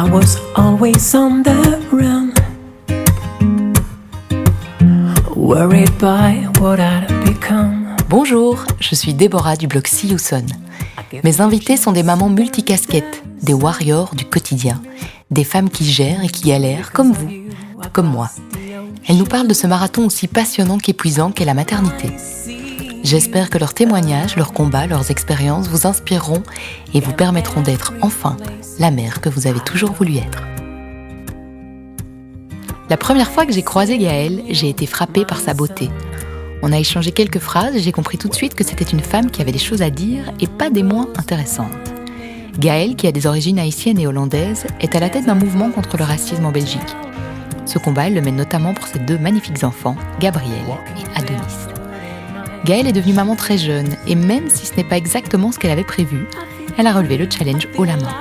I was always on the run, worried by what I'd become. Bonjour, je suis Déborah du blog See You Son. Mes invités sont des mamans multicasquettes, des warriors du quotidien, des femmes qui gèrent et qui galèrent comme vous, comme moi. Elles nous parlent de ce marathon aussi passionnant qu'épuisant qu'est la maternité. J'espère que leurs témoignages, leurs combats, leurs expériences vous inspireront et vous permettront d'être enfin la mère que vous avez toujours voulu être. La première fois que j'ai croisé Gaëlle, j'ai été frappée par sa beauté. On a échangé quelques phrases et j'ai compris tout de suite que c'était une femme qui avait des choses à dire et pas des moins intéressantes. Gaëlle, qui a des origines haïtiennes et hollandaises, est à la tête d'un mouvement contre le racisme en Belgique. Ce combat, elle le mène notamment pour ses deux magnifiques enfants, Gabriel et Adonis. Gaëlle est devenue maman très jeune et même si ce n'est pas exactement ce qu'elle avait prévu, elle a relevé le challenge haut la main.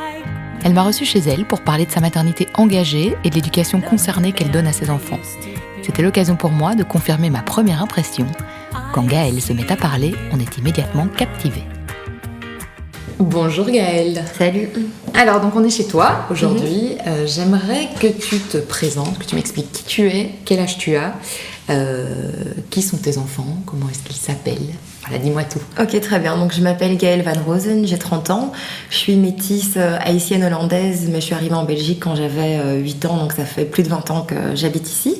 Elle m'a reçue chez elle pour parler de sa maternité engagée et de l'éducation concernée qu'elle donne à ses enfants. C'était l'occasion pour moi de confirmer ma première impression. Quand Gaëlle se met à parler, on est immédiatement captivé. Bonjour Gaëlle. Salut. Alors donc on est chez toi aujourd'hui. J'aimerais que tu te présentes, que tu m'expliques qui tu es, quel âge tu as, qui sont tes enfants, comment est-ce qu'ils s'appellent. Voilà, dis-moi tout. Ok, très bien. Donc je m'appelle Gaëlle Van Rosen, j'ai 30 ans. Je suis métisse haïtienne-hollandaise, mais je suis arrivée en Belgique quand j'avais 8 ans, donc ça fait plus de 20 ans que j'habite ici.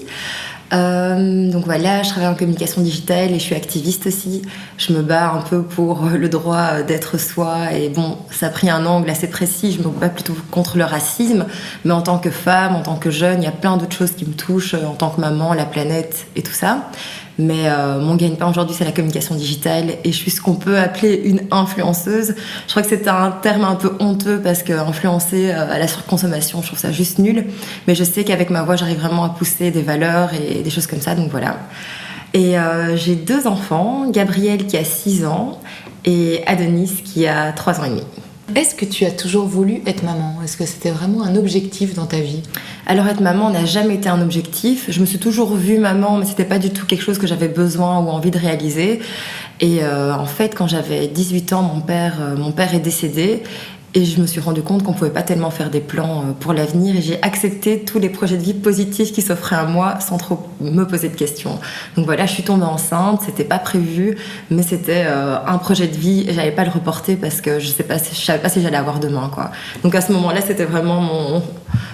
Donc voilà, je travaille en communication digitale et je suis activiste aussi. Je me bats un peu pour le droit d'être soi et bon, ça a pris un angle assez précis. Je me bats plutôt contre le racisme, mais en tant que femme, en tant que jeune, il y a plein d'autres choses qui me touchent en tant que maman, la planète et tout ça. Mais mon gagne-pain aujourd'hui, c'est la communication digitale et je suis ce qu'on peut appeler une influenceuse. Je crois que c'est un terme un peu honteux parce qu'influencer à la surconsommation, je trouve ça juste nul. Mais je sais qu'avec ma voix, j'arrive vraiment à pousser des valeurs et des choses comme ça, donc voilà. Et j'ai 2 enfants, Gabriel qui a 6 ans et Adonis qui a 3 ans et demi. Est-ce que tu as toujours voulu être maman ? Est-ce que c'était vraiment un objectif dans ta vie ? Alors être maman n'a jamais été un objectif. Je me suis toujours vue maman, mais c'était pas du tout quelque chose que j'avais besoin ou envie de réaliser. Et en fait, quand j'avais 18 ans, mon père est décédé. Et je me suis rendu compte qu'on pouvait pas tellement faire des plans pour l'avenir et j'ai accepté tous les projets de vie positifs qui s'offraient à moi sans trop me poser de questions. Donc voilà, je suis tombée enceinte, c'était pas prévu, mais c'était un projet de vie et j'allais pas le reporter parce que je savais pas si j'allais avoir demain, quoi. Donc à ce moment-là, c'était vraiment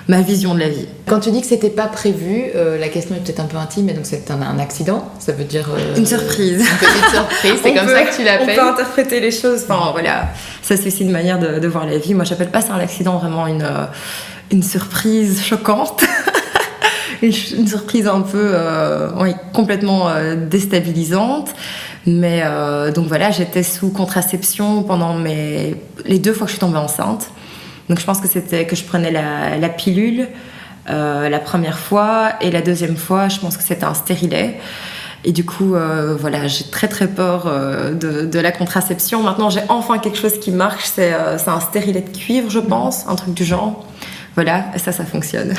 ma vision de la vie. Quand tu dis que c'était pas prévu, la question est peut-être un peu intime, mais donc c'est un accident, ça veut dire... Une surprise. Une petite surprise, c'est comme ça que tu l'appelles. On peut interpréter les choses, enfin voilà, ça c'est aussi une manière de voir la vie. Moi j'appelle pas ça un accident, vraiment une surprise choquante. une surprise un peu complètement déstabilisante. Mais donc voilà, j'étais sous contraception pendant les 2 fois que je suis tombée enceinte. Donc je pense que c'était que je prenais la pilule la première fois et la deuxième fois je pense que c'était un stérilet. Et du coup, voilà, j'ai très très peur de la contraception. Maintenant, j'ai enfin quelque chose qui marche, c'est un stérilet de cuivre, je pense, un truc du genre. Voilà, et ça fonctionne.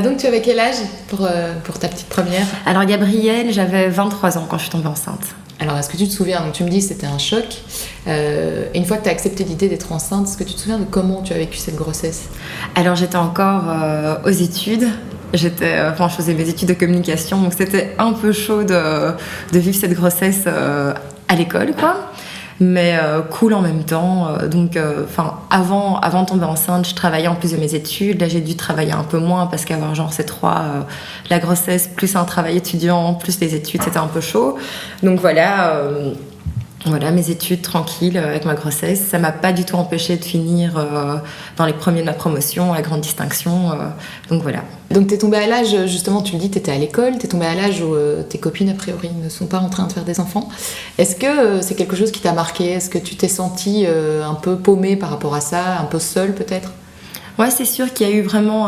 Donc, tu avais quel âge pour ta petite première ? Alors, Gabriel, j'avais 23 ans quand je suis tombée enceinte. Alors, est-ce que tu te souviens, donc tu me dis que c'était un choc, et une fois que tu as accepté l'idée d'être enceinte, est-ce que tu te souviens de comment tu as vécu cette grossesse ? Alors, j'étais encore aux études. Je faisais mes études de communication, donc c'était un peu chaud de vivre cette grossesse à l'école, quoi. Mais cool en même temps. Avant de tomber enceinte, je travaillais en plus de mes études. Là, j'ai dû travailler un peu moins parce qu'avoir ces 3, la grossesse plus un travail étudiant plus les études, c'était un peu chaud. Donc voilà. Voilà, mes études tranquilles avec ma grossesse. Ça m'a pas du tout empêché de finir dans les premiers de ma promotion à grande distinction. Donc voilà. Donc t'es tombée à l'âge, justement, tu le dis, t'étais à l'école, t'es tombée à l'âge où tes copines, a priori, ne sont pas en train de faire des enfants. Est-ce que c'est quelque chose qui t'a marqué ? Est-ce que tu t'es sentie un peu paumée par rapport à ça, un peu seule peut-être ? Ouais, c'est sûr qu'il y a eu vraiment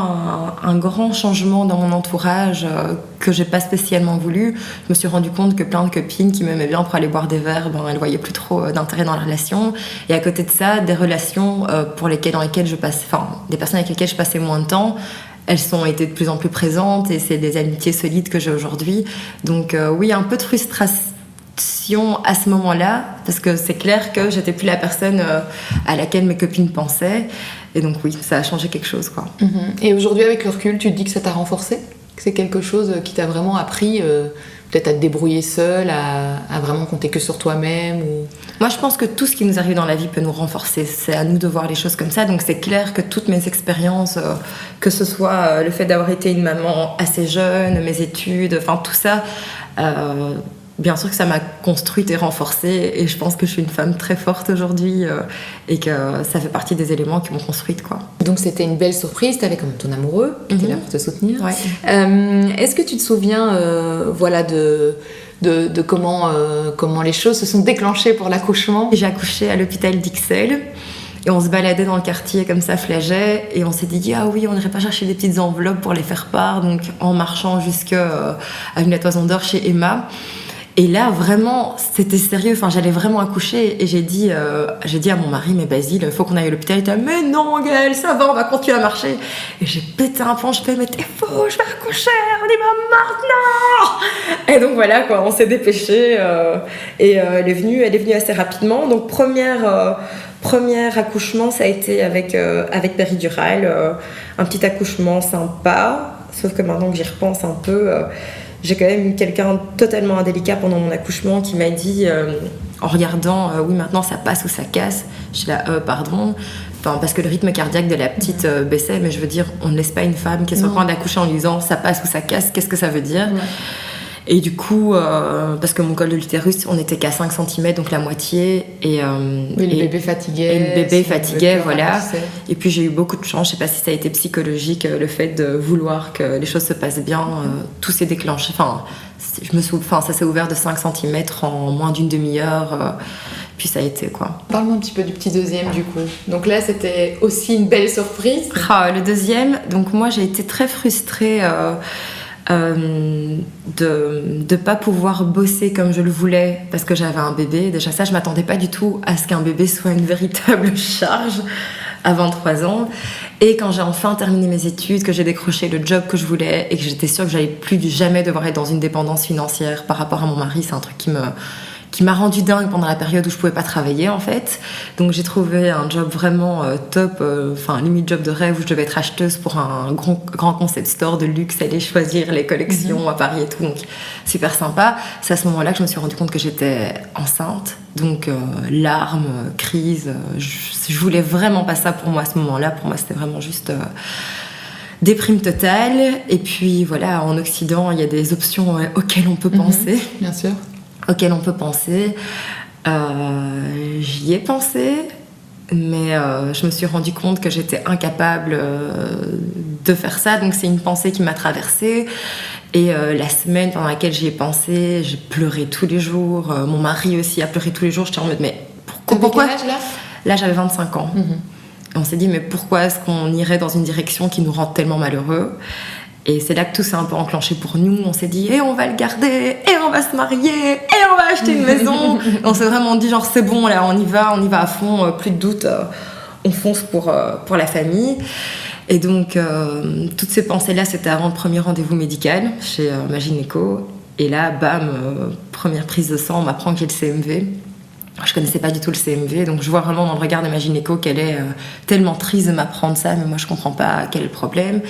un grand changement dans mon entourage que j'ai pas spécialement voulu. Je me suis rendu compte que plein de copines qui m'aimaient bien pour aller boire des verres, elles voyaient plus trop d'intérêt dans la relation. Et à côté de ça, des relations des personnes avec lesquelles je passais moins de temps, elles ont été de plus en plus présentes et c'est des amitiés solides que j'ai aujourd'hui. Donc oui, un peu de frustration à ce moment-là, parce que c'est clair que j'étais plus la personne à laquelle mes copines pensaient. Et donc oui, ça a changé quelque chose, quoi. Et aujourd'hui, avec le recul, tu te dis que ça t'a renforcé? Que c'est quelque chose qui t'a vraiment appris peut-être à te débrouiller seule, à vraiment compter que sur toi-même ou... Moi, je pense que tout ce qui nous arrive dans la vie peut nous renforcer. C'est à nous de voir les choses comme ça. Donc, c'est clair que toutes mes expériences, que ce soit le fait d'avoir été une maman assez jeune, mes études, enfin tout ça, bien sûr que ça m'a construite et renforcée. Et je pense que je suis une femme très forte aujourd'hui et que ça fait partie des éléments qui m'ont construite, quoi. Donc, c'était une belle surprise. Tu avais quand même ton amoureux qui était là pour te soutenir. Ouais. Est-ce que tu te souviens de comment les choses se sont déclenchées pour l'accouchement? J'ai accouché à l'hôpital d'Ixelles et on se baladait dans le quartier comme ça, Flaget, et on s'est dit ah oui, on n'irait pas chercher des petites enveloppes pour les faire part, donc en marchant jusqu'à une La Toison d'Or chez Emma. Et là, vraiment, c'était sérieux. Enfin, j'allais vraiment accoucher et j'ai dit à mon mari, mais Basile, il faut qu'on aille à l'hôpital. Il était, mais non, Gaëlle, ça va, on va continuer à marcher. Et j'ai pété un plomb, je fais, mais t'es fou, je vais accoucher, on y va maintenant. Et donc voilà, quoi, on s'est dépêché et elle est venue assez rapidement. Donc premier accouchement, ça a été avec péridurale, un petit accouchement sympa. Sauf que maintenant que j'y repense un peu. J'ai quand même eu quelqu'un totalement indélicat pendant mon accouchement qui m'a dit, en regardant, oui, maintenant ça passe ou ça casse. Je suis là, pardon. Enfin, parce que le rythme cardiaque de la petite baissait, mais je veux dire, on ne laisse pas une femme qui est sur le point d'accoucher en lui disant ça passe ou ça casse, qu'est-ce que ça veut dire? Et du coup, parce que mon col de l'utérus, on n'était qu'à 5 cm, donc la moitié. Et le bébé fatiguait. Et le bébé fatiguait, voilà. Et puis j'ai eu beaucoup de chance, je ne sais pas si ça a été psychologique, le fait de vouloir que les choses se passent bien, tout s'est déclenché. Enfin, ça s'est ouvert de 5 cm en moins d'une demi-heure. Puis ça a été, quoi. Parle-moi un petit peu du petit deuxième, du coup. Donc là, c'était aussi une belle surprise. Le deuxième, donc moi j'ai été très frustrée... de pas pouvoir bosser comme je le voulais parce que j'avais un bébé. Déjà ça, je m'attendais pas du tout à ce qu'un bébé soit une véritable charge à 23 ans. Et quand j'ai enfin terminé mes études, que j'ai décroché le job que je voulais et que j'étais sûre que j'allais plus jamais devoir être dans une dépendance financière par rapport à mon mari, c'est un truc qui m'a rendu dingue pendant la période où je pouvais pas travailler, en fait. Donc j'ai trouvé un job vraiment top, limite job de rêve, où je devais être acheteuse pour un grand concept store de luxe, aller choisir les collections à Paris et tout, donc super sympa. C'est à ce moment-là que je me suis rendu compte que j'étais enceinte, donc larmes, crise, je voulais vraiment pas ça pour moi à ce moment-là. Pour moi c'était vraiment juste... déprime totale. Et puis voilà, en Occident il y a des options auxquelles on peut penser. Bien sûr. Auquel on peut penser. J'y ai pensé, mais je me suis rendu compte que j'étais incapable de faire ça. Donc c'est une pensée qui m'a traversée. Et la semaine pendant laquelle j'y ai pensé, j'ai pleuré tous les jours. Mon mari aussi a pleuré tous les jours. J'étais en mode, mais pourquoi quel âge, là ? Là, j'avais 25 ans. Et on s'est dit, mais pourquoi est-ce qu'on irait dans une direction qui nous rend tellement malheureux ? Et c'est là que tout s'est un peu enclenché pour nous. On s'est dit, on va le garder, et on va se marier, et on va acheter une maison. On s'est vraiment dit, genre, c'est bon, là, on y va à fond, plus de doute, on fonce pour la famille. Et donc, toutes ces pensées-là, c'était avant le premier rendez-vous médical chez ma gynéco. Et là, bam, première prise de sang, on m'apprend que j'ai le CMV. Je connaissais pas du tout le CMV, donc je vois vraiment dans le regard de ma gynéco qu'elle est tellement triste de m'apprendre ça, mais moi je comprends pas quel est le problème.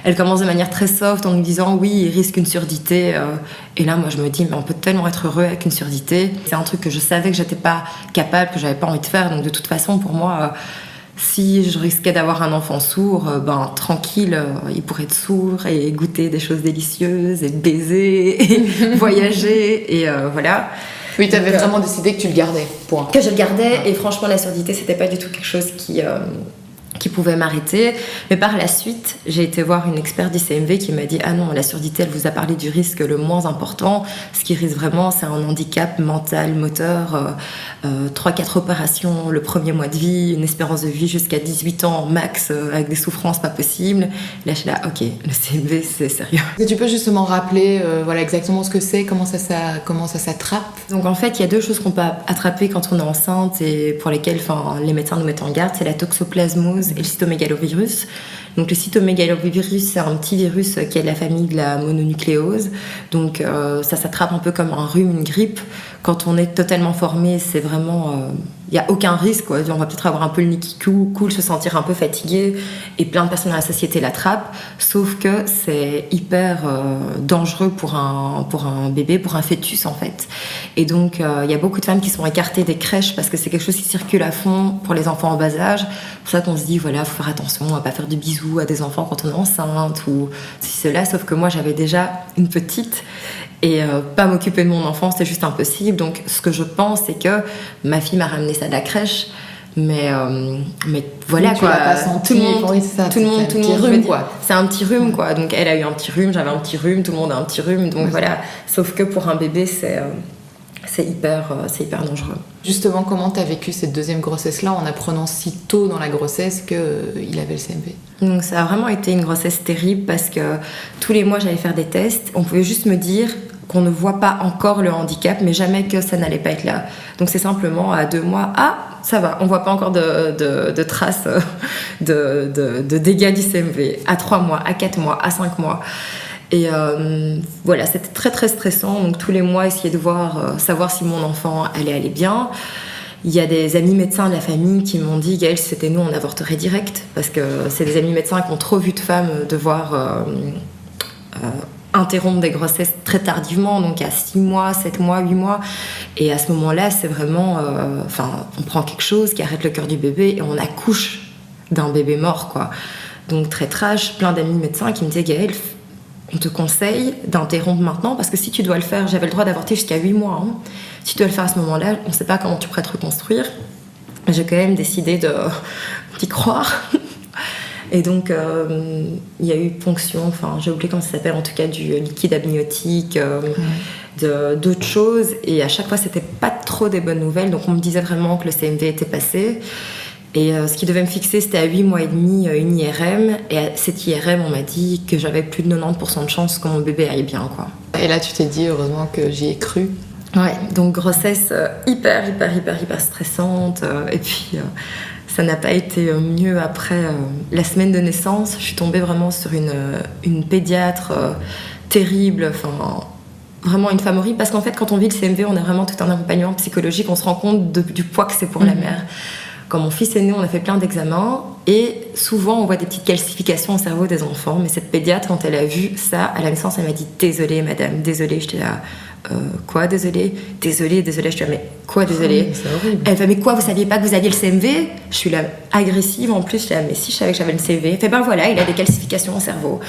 Elle commence de manière très soft en nous disant oui, il risque une surdité. Et là, moi je me dis, mais on peut tellement être heureux avec une surdité. C'est un truc que je savais que j'étais pas capable, que j'avais pas envie de faire, donc de toute façon pour moi, si je risquais d'avoir un enfant sourd, tranquille, il pourrait être sourd et goûter des choses délicieuses, et baiser, et voyager, et voilà. Oui, tu avais vraiment décidé que tu le gardais, point. Que je le gardais, et franchement, la surdité, c'était pas du tout quelque chose qui pouvait m'arrêter. Mais par la suite, j'ai été voir une experte du CMV qui m'a dit « Ah non, la surdité, elle vous a parlé du risque le moins important. Ce qui risque vraiment, c'est un handicap mental, moteur, 3-4 opérations le premier mois de vie, une espérance de vie jusqu'à 18 ans max, avec des souffrances pas possibles. » Là, je suis là « Ok, le CMV, c'est sérieux. » Est-ce que tu peux justement rappeler exactement ce que c'est, comment ça s'attrape ? Donc en fait, il y a deux choses qu'on peut attraper quand on est enceinte et pour lesquelles les médecins nous mettent en garde, c'est la toxoplasmose et le cytomégalovirus. Donc le cytomégalovirus, c'est un petit virus qui est de la famille de la mononucléose. Donc ça s'attrape un peu comme un rhume, une grippe. Quand on est totalement formé, c'est vraiment... Il n'y a aucun risque, quoi. On va peut-être avoir un peu le nez qui coule, se sentir un peu fatigué, et plein de personnes dans la société l'attrapent, sauf que c'est hyper dangereux pour un bébé, pour un fœtus en fait. Et donc il y a beaucoup de femmes qui sont écartées des crèches parce que c'est quelque chose qui circule à fond pour les enfants en bas âge. C'est pour ça qu'on se dit, voilà, faut faire attention, on va pas faire de bisous à des enfants quand on est enceinte ou cela, sauf que moi j'avais déjà une petite. Et pas m'occuper de mon enfant, c'est juste impossible. Donc, ce que je pense, c'est que ma fille m'a ramené ça de la crèche. Mais voilà, oui, quoi. Tu l'as pas senti, tout le monde, oui, c'est ça, tout le monde, c'est un petit rhume, quoi. C'est un petit rhume, quoi. Donc, elle a eu un petit rhume, j'avais un petit rhume, tout le monde a un petit rhume. Donc, voilà. Sauf que pour un bébé, c'est hyper dangereux. Justement, comment tu as vécu cette deuxième grossesse-là en apprenant si tôt dans la grossesse qu'il avait le CMV? Donc ça a vraiment été une grossesse terrible parce que tous les mois j'allais faire des tests. On pouvait juste me dire qu'on ne voit pas encore le handicap, mais jamais que ça n'allait pas être là. Donc c'est simplement à 2 mois, ça va, on voit pas encore de traces de dégâts du CMV. À 3 mois, à 4 mois, à 5 mois. Et voilà, c'était très très stressant. Donc tous les mois, essayer de savoir si mon enfant allait aller bien. Il y a des amis médecins de la famille qui m'ont dit, Gaëlle, si c'était nous, on avorterait direct. Parce que c'est des amis médecins qui ont trop vu de femmes devoir interrompre des grossesses très tardivement, donc à 6 mois, 7 mois, 8 mois. Et à ce moment-là, c'est vraiment... on prend quelque chose qui arrête le cœur du bébé et on accouche d'un bébé mort, quoi. Donc très trash, plein d'amis médecins qui me disaient, Gaëlle, on te conseille d'interrompre maintenant parce que si tu dois le faire, j'avais le droit d'avorter jusqu'à 8 mois. Si tu dois le faire à ce moment-là, on ne sait pas comment tu pourrais te reconstruire. J'ai quand même décidé d'y croire. Et donc, il y a eu ponction, j'ai oublié comment ça s'appelle, en tout cas du liquide amniotique, d'autres choses. Et à chaque fois, c'était pas trop des bonnes nouvelles. Donc, on me disait vraiment que le CMV était passé. Et ce qui devait me fixer, c'était à 8 mois et demi, une IRM. Et à cette IRM, on m'a dit que j'avais plus de 90% de chance que mon bébé aille bien, quoi. Et là, tu t'es dit, heureusement que j'y ai cru. Ouais, donc grossesse hyper stressante. Et puis, ça n'a pas été mieux après la semaine de naissance. Je suis tombée vraiment sur une pédiatre terrible, vraiment une femme horrible. Parce qu'en fait, quand on vit le CMV, on a vraiment tout un accompagnement psychologique. On se rend compte du poids que c'est pour la mère. Quand mon fils est né, on a fait plein d'examens et souvent on voit des petites calcifications au cerveau des enfants. Mais cette pédiatre, quand elle a vu ça à la naissance, elle m'a dit « Désolée madame, désolée ». J'étais là « Quoi, désolée ?»« Désolée ». Je suis là « Mais quoi, désolée ?» C'est horrible. Elle fait « Mais quoi, vous saviez pas que vous aviez le CMV ?» Je suis là agressive en plus, je suis là « Mais si, je savais que j'avais le CMV ». Elle fait « Ben voilà, il a des calcifications au cerveau ».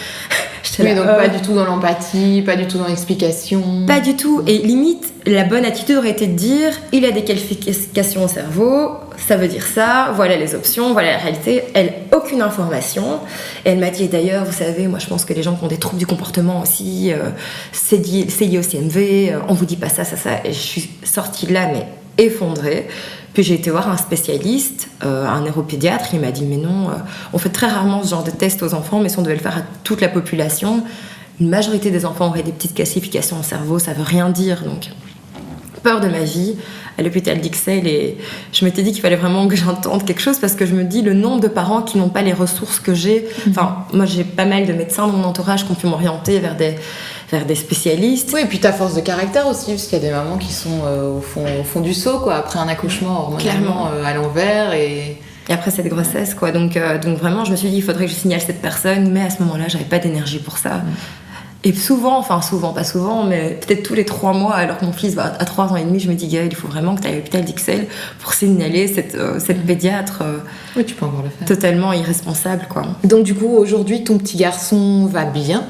Oui, donc pas du tout dans l'empathie, pas du tout dans l'explication. Pas du tout. Et limite, la bonne attitude aurait été de dire il a des calcifications au cerveau, ça veut dire ça, voilà les options, voilà la réalité. Elle, aucune information. Et elle m'a dit d'ailleurs, vous savez, moi je pense que les gens qui ont des troubles du comportement aussi, c'est lié au CMV, on vous dit pas ça. Et je suis sortie de là, mais effondrée. Puis j'ai été voir un spécialiste, un neuropédiatre, il m'a dit mais non, on fait très rarement ce genre de test aux enfants, mais si on devait le faire à toute la population, une majorité des enfants auraient des petites calcifications au cerveau, ça veut rien dire. Donc peur de ma vie à l'hôpital d'Ixelles, et je m'étais dit qu'il fallait vraiment que j'entende quelque chose parce que je me dis le nombre de parents qui n'ont pas les ressources que j'ai. Moi j'ai pas mal de médecins dans mon entourage qui ont pu m'orienter vers des spécialistes. Oui, et puis ta force de caractère aussi, parce qu'il y a des mamans qui sont au fond du seau, quoi, après un accouchement hormonalement à l'envers et après cette grossesse, quoi. Donc vraiment, je me suis dit, il faudrait que je signale cette personne, mais à ce moment-là, j'avais pas d'énergie pour ça. Et souvent, pas souvent, mais peut-être tous les 3 mois, alors que mon fils va à 3 ans et demi, je me dis, Gaëlle, il faut vraiment que tu ailles à l'hôpital d'Ixelles pour signaler cette pédiatre oui, tu peux encore le faire. Totalement irresponsable, quoi. Donc du coup, aujourd'hui, ton petit garçon va bien.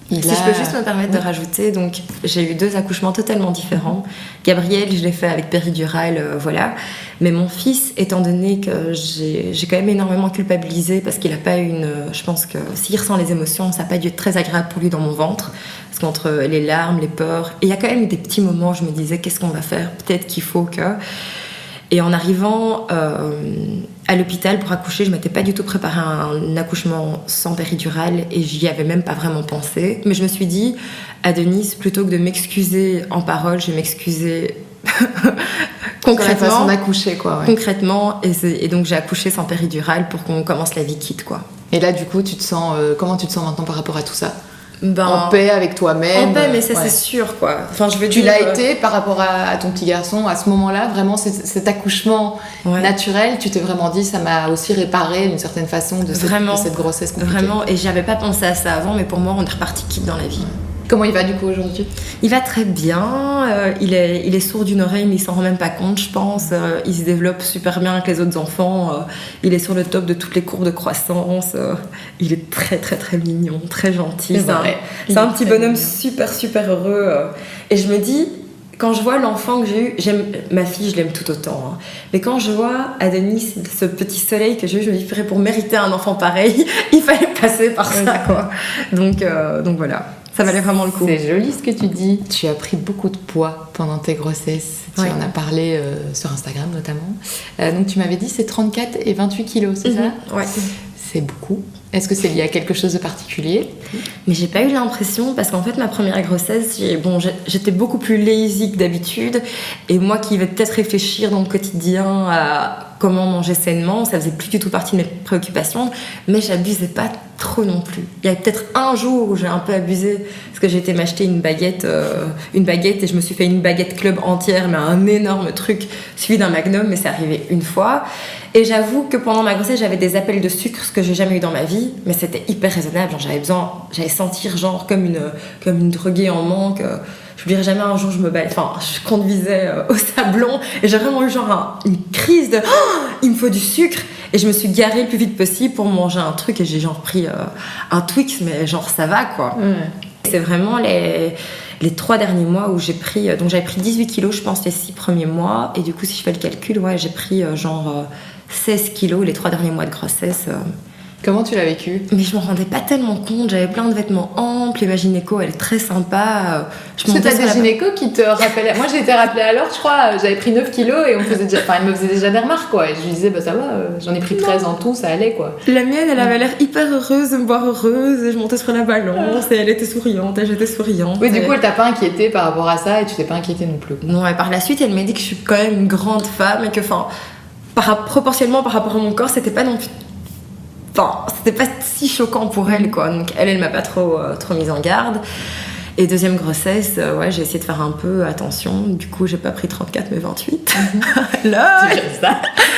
Si je peux juste me permettre de rajouter, donc j'ai eu 2 accouchements totalement différents. Gabriel, je l'ai fait avec péridurale, voilà. Mais mon fils, étant donné que j'ai quand même énormément culpabilisé parce qu'il n'a pas eu je pense que s'il ressent les émotions, ça n'a pas dû être très agréable pour lui dans mon ventre. Parce qu'entre les larmes, les peurs, et il y a quand même eu des petits moments où je me disais, qu'est-ce qu'on va faire ? Peut-être qu'il faut que... Et en arrivant à l'hôpital pour accoucher, je ne m'étais pas du tout préparée à un accouchement sans péridurale et j'y avais même pas vraiment pensé. Mais je me suis dit, à Denise, plutôt que de m'excuser en parole, je vais m'excuser concrètement. Sur la façon d'accoucher, quoi. Ouais. Concrètement, et donc j'ai accouché sans péridurale pour qu'on commence la vie quitte, quoi. Et là, du coup, tu te sens, comment tu te sens maintenant par rapport à tout ça? En paix avec toi-même. En paix, mais ça c'est sûr quoi. Enfin, je veux tu dire, l'as été par rapport à ton petit garçon à ce moment-là, vraiment cet accouchement naturel, tu t'es vraiment dit ça m'a aussi réparé d'une certaine façon de cette grossesse compliquée. Vraiment, et j'avais pas pensé à ça avant, mais pour moi on est reparti quitte dans la vie. Comment il va du coup aujourd'hui? Il va très bien, il est sourd d'une oreille mais il s'en rend même pas compte je pense, il se développe super bien avec les autres enfants, il est sur le top de toutes les courbes de croissance, il est très très très mignon, très gentil, c'est un petit bonhomme super super heureux, et je me dis, quand je vois l'enfant que j'ai eu, ma fille, je l'aime tout autant, hein. Mais quand je vois Adonis, ce petit soleil que j'ai eu, je me dis, pour mériter un enfant pareil, il fallait passer par ça, quoi. Donc voilà, ça valait vraiment le coup. C'est joli ce que tu dis. Tu as pris beaucoup de poids pendant tes grossesses. Tu en as parlé sur Instagram notamment. Donc tu m'avais dit c'est 34 et 28 kilos, c'est ça? Ouais. C'est beaucoup. Est-ce que c'est lié à quelque chose de particulier? Mais j'ai pas eu l'impression, parce qu'en fait ma première grossesse, j'étais beaucoup plus lazy que d'habitude, et moi qui vais peut-être réfléchir dans le quotidien à comment manger sainement, ça faisait plus du tout partie de mes préoccupations, mais j'abusais pas trop non plus. Il y a peut-être un jour où j'ai un peu abusé, parce que j'ai été m'acheter une baguette et je me suis fait une baguette club entière, mais un énorme truc suivi d'un magnum, mais c'est arrivé une fois. Et j'avoue que pendant ma grossesse, j'avais des appels de sucre, ce que j'ai jamais eu dans ma vie, mais c'était hyper raisonnable. Genre, j'allais sentir genre comme une droguée en manque. Je ne dirais jamais un jour je conduisais au Sablon et j'ai vraiment eu genre une crise de il me faut du sucre, et je me suis garée le plus vite possible pour manger un truc, et j'ai genre pris un Twix, mais genre ça va quoi. C'est vraiment les 3 derniers mois où j'ai pris, donc j'avais pris 18 kilos je pense les 6 premiers mois, et du coup si je fais le calcul, j'ai pris 16 kilos les 3 derniers mois de grossesse. Comment tu l'as vécu? Mais je me rendais pas tellement compte, j'avais plein de vêtements amples, et ma gynéco elle est très sympa. Parce que t'as des gynécos qui te rappellent. Moi j'ai été rappelée alors, je crois, j'avais pris 9 kilos et elle me faisait déjà des remarques quoi. Et je lui disais ça va, j'en ai pris 13 en tout, ça allait quoi. La mienne elle avait l'air hyper heureuse de me voir heureuse, et je montais sur la balance et elle était souriante et j'étais souriante. Oui, du coup elle t'a pas inquiétée par rapport à ça, et tu t'es pas inquiétée non plus. Non, et par la suite elle m'a dit que je suis quand même une grande femme, et que proportionnellement par rapport à mon corps, c'était pas non plus. C'était pas si choquant pour elle, quoi. Donc elle m'a pas trop mise en garde. Et deuxième grossesse, j'ai essayé de faire un peu attention. Du coup, j'ai pas pris 34 mais 28. Là,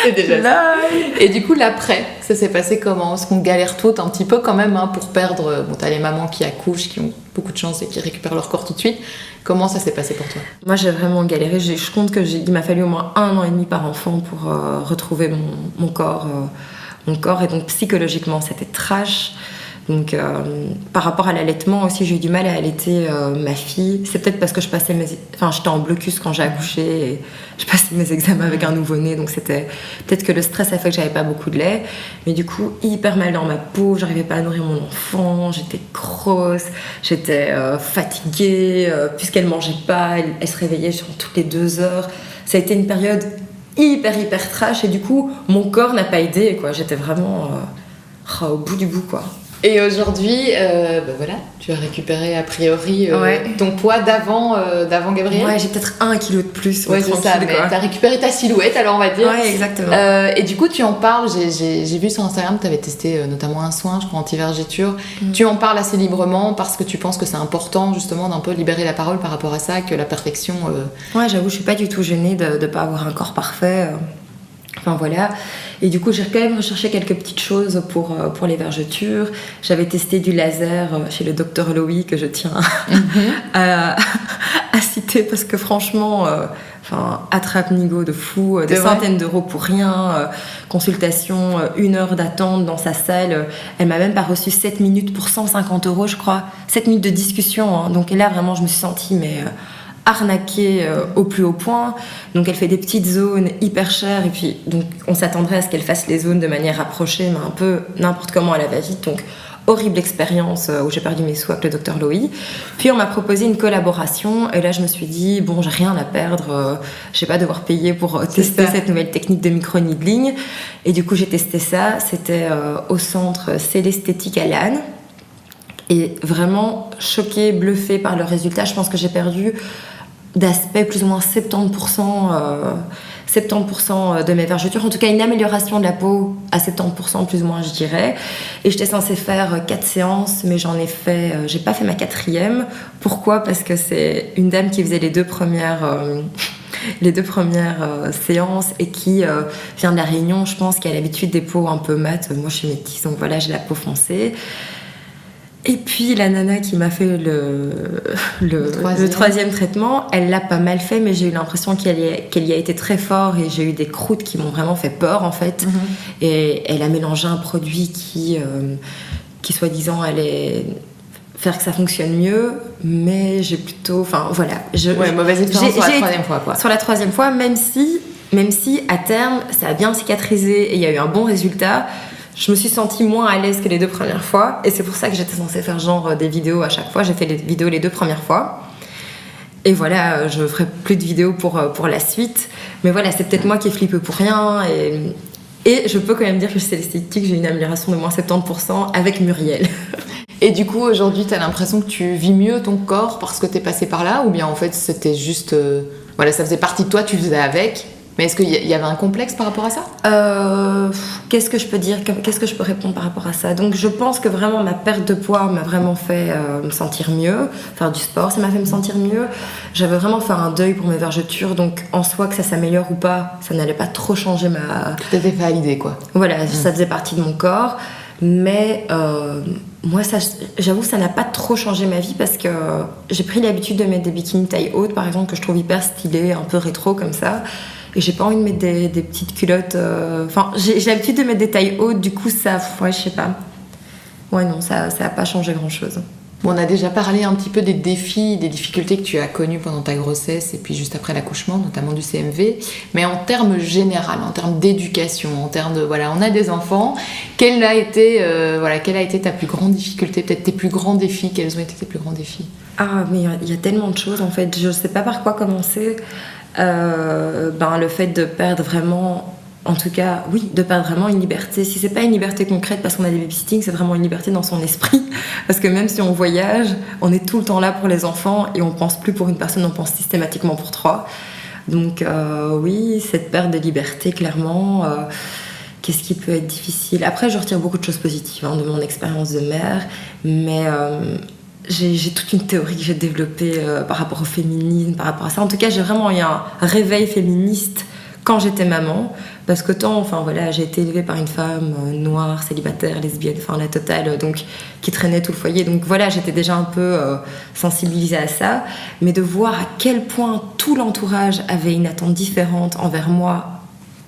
c'est déjà ça. Et du coup, l'après, ça s'est passé comment? Parce qu'on galère toutes un petit peu quand même pour perdre. Bon, t'as les mamans qui accouchent, qui ont beaucoup de chance et qui récupèrent leur corps tout de suite. Comment ça s'est passé pour toi? Moi, j'ai vraiment galéré. Je compte il m'a fallu au moins 1 an et demi par enfant pour retrouver mon corps. Mon corps, et donc psychologiquement c'était trash. Donc par rapport à l'allaitement aussi, j'ai eu du mal à allaiter ma fille. C'est peut-être parce que j'étais en blocus quand j'ai accouché, et je passais mes examens avec un nouveau-né, donc c'était peut-être que le stress a fait que j'avais pas beaucoup de lait, mais du coup hyper mal dans ma peau, j'arrivais pas à nourrir mon enfant, j'étais grosse, j'étais fatiguée, puisqu'elle mangeait pas, elle se réveillait sur toutes les 2 heures. Ça a été une période hyper trash, et du coup mon corps n'a pas aidé quoi. J'étais vraiment au bout du bout quoi. Et aujourd'hui voilà, tu as récupéré a priori ton poids d'avant Gabriel. Ouais, j'ai peut-être 1 kilo de plus. Ouais, c'est ça, mais t'as récupéré ta silhouette alors on va dire. Ouais, exactement. Et du coup tu en parles, j'ai vu sur Instagram, tu avais testé notamment un soin, je crois, anti-vergéture. Tu en parles assez librement parce que tu penses que c'est important justement d'un peu libérer la parole par rapport à ça, que la perfection... Ouais, j'avoue, je suis pas du tout gênée de pas avoir un corps parfait. Enfin voilà. Et du coup, j'ai quand même recherché quelques petites choses pour les vergetures. J'avais testé du laser chez le docteur Loïc, que je tiens à citer, parce que franchement, attrape-nigo de fou, des centaines d'euros pour rien, consultation, 1 heure d'attente dans sa salle. Elle m'a même pas reçu 7 minutes pour 150 euros, je crois. 7 minutes de discussion, hein. Donc là, vraiment, je me suis sentie arnaquée au plus haut point. Donc elle fait des petites zones hyper chères, et puis donc on s'attendrait à ce qu'elle fasse les zones de manière rapprochée, mais un peu n'importe comment à la va-vite. Donc horrible expérience où j'ai perdu mes sous avec le docteur Loïc. Puis on m'a proposé une collaboration, et là je me suis dit bon, j'ai rien à perdre, je vais pas devoir payer pour tester cette nouvelle technique de micro-needling. Et du coup j'ai testé ça. C'était au centre C'est l'esthétique à Lannes. Et vraiment choquée, bluffée par le résultat. Je pense que j'ai perdu d'aspect, plus ou moins 70% de mes vergetures, en tout cas une amélioration de la peau à 70% plus ou moins je dirais. Et j'étais censée faire 4 séances, mais j'ai pas fait ma 4e. Pourquoi ? Parce que c'est une dame qui faisait les deux premières séances et qui vient de la Réunion, je pense, qui a l'habitude des peaux un peu mates. Moi je suis métisse, donc voilà, j'ai la peau foncée. Et puis la nana qui m'a fait le troisième traitement, elle l'a pas mal fait, mais j'ai eu l'impression qu'elle y a été très fort et j'ai eu des croûtes qui m'ont vraiment fait peur en fait. Et elle a mélangé un produit qui soi-disant allait faire que ça fonctionne mieux, mais j'ai plutôt... Enfin voilà. Mauvaise expérience sur la 3e fois quoi. Sur la 3e fois, même si à terme ça a bien cicatrisé et il y a eu un bon résultat, je me suis sentie moins à l'aise que les 2 premières fois. Et c'est pour ça que j'étais censée faire genre des vidéos à chaque fois. J'ai fait des vidéos les 2 premières fois. Et voilà, je ferai plus de vidéos pour la suite. Mais voilà, c'est peut-être moi qui flippe pour rien. Et je peux quand même dire que chez l'esthétique, j'ai une amélioration de moins 70% avec Muriel. Et du coup, aujourd'hui, t'as l'impression que tu vis mieux ton corps parce que t'es passée par là ? Ou bien en fait, c'était juste... ça faisait partie de toi, tu faisais avec ? Mais est-ce qu'il y avait un complexe par rapport à ça ? Qu'est-ce que je peux dire ? Qu'est-ce que je peux répondre par rapport à ça ? Donc je pense que vraiment ma perte de poids m'a vraiment fait me sentir mieux. Faire du sport, ça m'a fait me sentir mieux. J'avais vraiment fait un deuil pour mes vergetures. Donc en soi, que ça s'améliore ou pas, ça n'allait pas trop changer ma... Tu t'étais fait à l'idée quoi. Voilà, ça faisait partie de mon corps. Mais moi, j'avoue, ça n'a pas trop changé ma vie parce que j'ai pris l'habitude de mettre des bikinis taille haute, par exemple, que je trouve hyper stylés, un peu rétro comme ça. Et j'ai pas envie de mettre des petites culottes. Enfin, j'ai l'habitude de mettre des tailles hautes, du coup, ça. Ouais, je sais pas. Ouais, non, ça a pas changé grand chose. Bon, on a déjà parlé un petit peu des défis, des difficultés que tu as connues pendant ta grossesse et puis juste après l'accouchement, notamment du CMV. Mais en termes général, en termes d'éducation, en termes de... Voilà, on a des enfants. Quelle a été ta plus grande difficulté ? Peut-être tes plus grands défis ? Quels ont été tes plus grands défis ? Ah, mais il y a tellement de choses, en fait. Je sais pas par quoi commencer. Le fait de perdre vraiment... En tout cas, oui, de perdre vraiment une liberté. Si c'est pas une liberté concrète parce qu'on a des babysitting, c'est vraiment une liberté dans son esprit. Parce que même si on voyage, on est tout le temps là pour les enfants et on pense plus pour une personne, on pense systématiquement pour 3. Donc oui, cette perte de liberté, clairement. Qu'est-ce qui peut être difficile ? Après, je retire beaucoup de choses positives de mon expérience de mère, mais... J'ai toute une théorie que j'ai développée par rapport au féminisme, par rapport à ça. En tout cas, j'ai vraiment eu un réveil féministe quand j'étais maman, parce que j'ai été élevée par une femme noire, célibataire, lesbienne, la totale, donc qui traînait tout le foyer. Donc voilà, j'étais déjà un peu sensibilisée à ça, mais de voir à quel point tout l'entourage avait une attente différente envers moi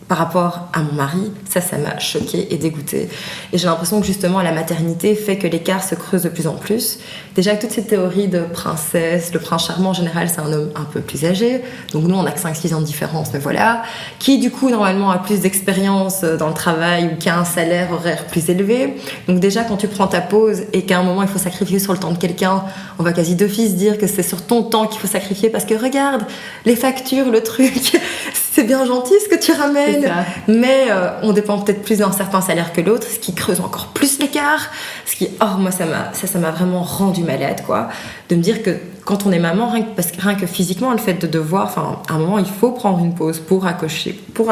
par rapport à mon mari, ça m'a choquée et dégoûtée. Et j'ai l'impression que justement la maternité fait que l'écart se creuse de plus en plus. Déjà avec toute cette théorie de princesse, le prince charmant en général c'est un homme un peu plus âgé, donc nous on a que 5-6 ans de différence, mais voilà, qui du coup normalement a plus d'expérience dans le travail ou qui a un salaire horaire plus élevé. Donc déjà quand tu prends ta pause et qu'à un moment il faut sacrifier sur le temps de quelqu'un, on va quasi d'office dire que c'est sur ton temps qu'il faut sacrifier parce que regarde, les factures, le truc, c'est bien gentil ce que tu ramènes. Mais on dépend peut-être plus d'un certain salaire que l'autre, ce qui creuse encore plus l'écart. Moi ça m'a vraiment rendu malade quoi, de me dire que quand on est maman, rien que physiquement, le fait de devoir, à un moment il faut prendre une pause pour accoucher, pour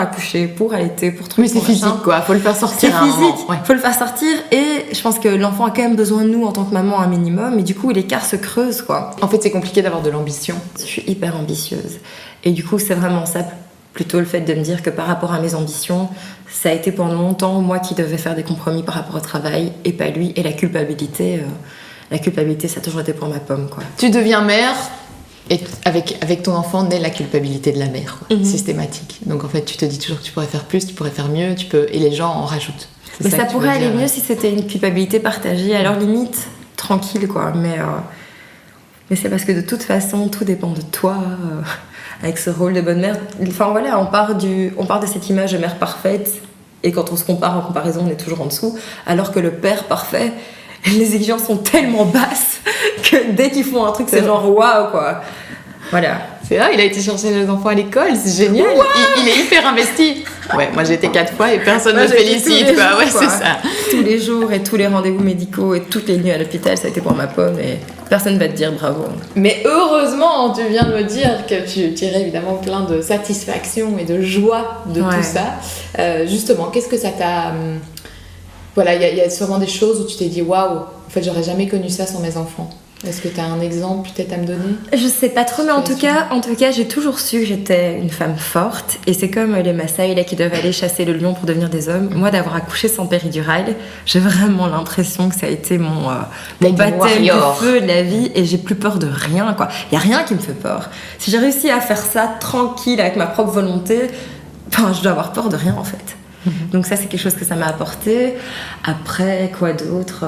allaiter, pour trouver. Mais c'est physique quoi, faut le faire sortir. C'est physique, faut le faire sortir et je pense que l'enfant a quand même besoin de nous en tant que maman un minimum et du coup l'écart se creuse quoi. En fait c'est compliqué d'avoir de l'ambition. Je suis hyper ambitieuse et du coup c'est vraiment ça. Plutôt le fait de me dire que par rapport à mes ambitions, ça a été pendant longtemps moi qui devais faire des compromis par rapport au travail et pas lui. Et la culpabilité, ça a toujours été pour ma pomme, quoi. Tu deviens mère et avec ton enfant naît la culpabilité de la mère, quoi, systématique. Donc en fait, tu te dis toujours que tu pourrais faire plus, tu pourrais faire mieux, et les gens en rajoutent. Mais ça pourrait aller mieux si c'était une culpabilité partagée. Alors limite, tranquille, quoi. Mais c'est parce que de toute façon, tout dépend de toi. Avec ce rôle de bonne mère, on part de cette image de mère parfaite et quand on se compare en comparaison on est toujours en dessous, alors que le père parfait, les exigences sont tellement basses que dès qu'ils font un truc c'est genre waouh quoi. Voilà. C'est vrai, il a été chercher les enfants à l'école, c'est génial. Il est hyper investi. Ouais, moi j'ai été 4 fois et personne ne me félicite, quoi. Ouais, c'est ça. Tous les jours et tous les rendez-vous médicaux et toutes les nuits à l'hôpital, ça a été pour ma pomme et personne va te dire bravo. Mais heureusement, tu viens de me dire que tu tirais évidemment plein de satisfaction et de joie de tout ça. Justement, qu'est-ce que ça t'a... Voilà, il y a sûrement des choses où tu t'es dit waouh, en fait, j'aurais jamais connu ça sans mes enfants. Est-ce que tu as un exemple peut-être à me donner? Je sais pas trop, mais en tout cas, j'ai toujours su que j'étais une femme forte. Et c'est comme les Maasai là, qui doivent aller chasser le lion pour devenir des hommes. Moi, d'avoir accouché sans péridurale, j'ai vraiment l'impression que ça a été mon baptême de feu de la vie. Et j'ai plus peur de rien, quoi. Il y a rien qui me fait peur. Si j'ai réussi à faire ça tranquille avec ma propre volonté, je dois avoir peur de rien, en fait. Donc ça, c'est quelque chose que ça m'a apporté. Après, quoi d'autre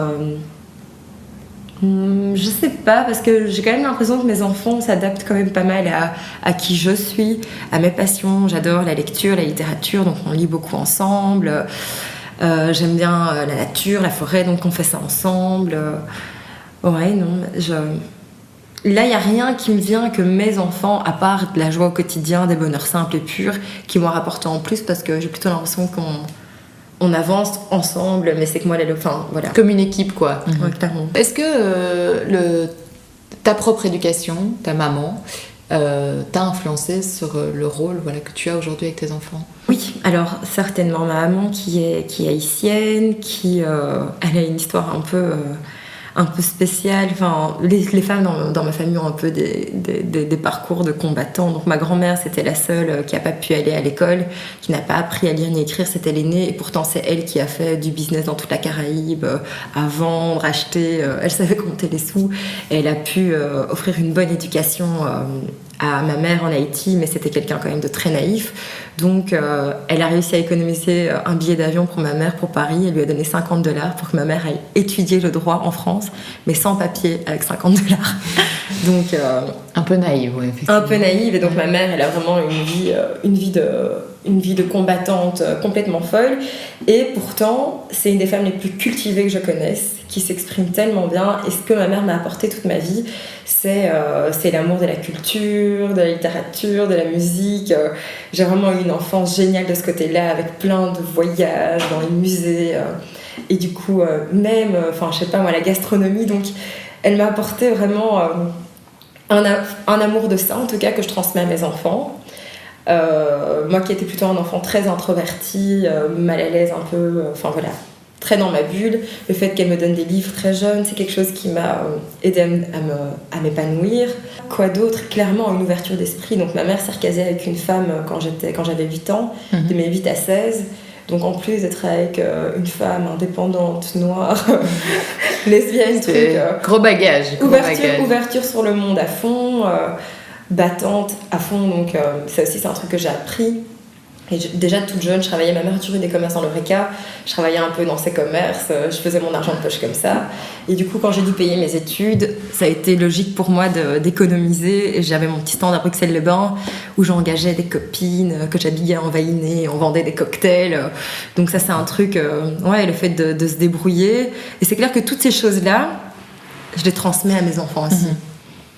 je sais pas, parce que j'ai quand même l'impression que mes enfants s'adaptent quand même pas mal à qui je suis, à mes passions. J'adore la lecture, la littérature, donc on lit beaucoup ensemble. J'aime bien la nature, la forêt, donc on fait ça ensemble. Ouais, non, là, il n'y a rien qui me vient que mes enfants, à part de la joie au quotidien, des bonheurs simples et purs, qui m'ont rapporté en plus, parce que j'ai plutôt l'impression qu'on avance ensemble, mais c'est que moi, voilà. Comme une équipe, quoi. Ouais, clairement. Est-ce que ta propre éducation, ta maman, t'a influencé sur le rôle que tu as aujourd'hui avec tes enfants? Oui, alors certainement ma maman qui est haïtienne, elle a une histoire un peu spéciale. Enfin, les femmes dans ma famille ont un peu des parcours de combattants. Donc ma grand-mère, c'était la seule qui n'a pas pu aller à l'école, qui n'a pas appris à lire ni écrire, c'était l'aînée. Et pourtant, c'est elle qui a fait du business dans toute la Caraïbe, à vendre, acheter. Elle savait compter les sous. Et elle a pu offrir une bonne éducation à ma mère en Haïti, mais c'était quelqu'un quand même de très naïf. Donc, elle a réussi à économiser un billet d'avion pour ma mère pour Paris. Elle lui a donné $50 pour que ma mère aille étudier le droit en France, mais sans papier, avec $50. Donc, un peu naïve, oui, effectivement. Un peu naïve. Et donc, ma mère, elle a vraiment une vie de combattante complètement folle. Et pourtant, c'est une des femmes les plus cultivées que je connaisse, qui s'exprime tellement bien. Et ce que ma mère m'a apporté toute ma vie, c'est l'amour de la culture, de la littérature, de la musique. J'ai vraiment eu une enfance géniale de ce côté-là, avec plein de voyages dans les musées. Et du coup, même, je sais pas moi, la gastronomie. Donc, elle m'a apporté vraiment un amour de ça, en tout cas, que je transmets à mes enfants. Moi qui étais plutôt un enfant très introverti, mal à l'aise un peu, très dans ma bulle, le fait qu'elle me donne des livres très jeunes, c'est quelque chose qui m'a aidé à m'épanouir. Quoi d'autre? Clairement une ouverture d'esprit. Donc ma mère s'est recasée avec une femme quand j'avais 8 ans, de mes 8 à 16. Donc en plus d'être avec une femme indépendante, noire, lesbienne, gros bagage. Ouverture sur le monde à fond, battante à fond. Donc ça aussi c'est un truc que j'ai appris. Et déjà toute jeune, ma mère a toujours eu des commerces dans l'Horeca, je travaillais un peu dans ces commerces, je faisais mon argent de poche comme ça. Et du coup, quand j'ai dû payer mes études, ça a été logique pour moi d'économiser. Et j'avais mon petit stand à Bruxelles-les-Bains où j'engageais des copines, que j'habillais en vainé, on vendait des cocktails. Donc ça, c'est un truc, le fait de se débrouiller. Et c'est clair que toutes ces choses-là, je les transmets à mes enfants aussi.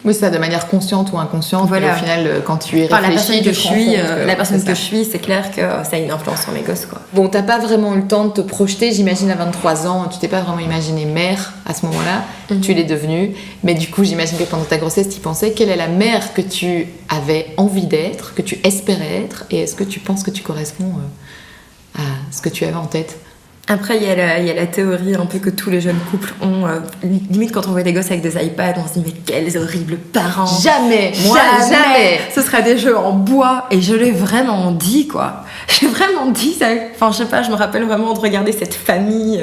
Oui, ça de manière consciente ou inconsciente. Voilà. Au final, quand tu y réfléchis, la personne que je suis, c'est clair que ça a une influence sur mes gosses, quoi. Bon, t'as pas vraiment eu le temps de te projeter, j'imagine à 23 ans, tu t'es pas vraiment imaginée mère à ce moment-là, tu l'es devenue, mais du coup j'imagine que pendant ta grossesse tu pensais, quelle est la mère que tu avais envie d'être, que tu espérais être, et est-ce que tu penses que tu corresponds à ce que tu avais en tête? Après, il y a la théorie un peu que tous les jeunes couples ont. Limite, quand on voit des gosses avec des iPads, on se dit mais quels horribles parents. Jamais. Ce sera des jeux en bois. Et je l'ai vraiment dit, quoi. J'ai vraiment dit ça. Enfin, je sais pas, je me rappelle vraiment de regarder cette famille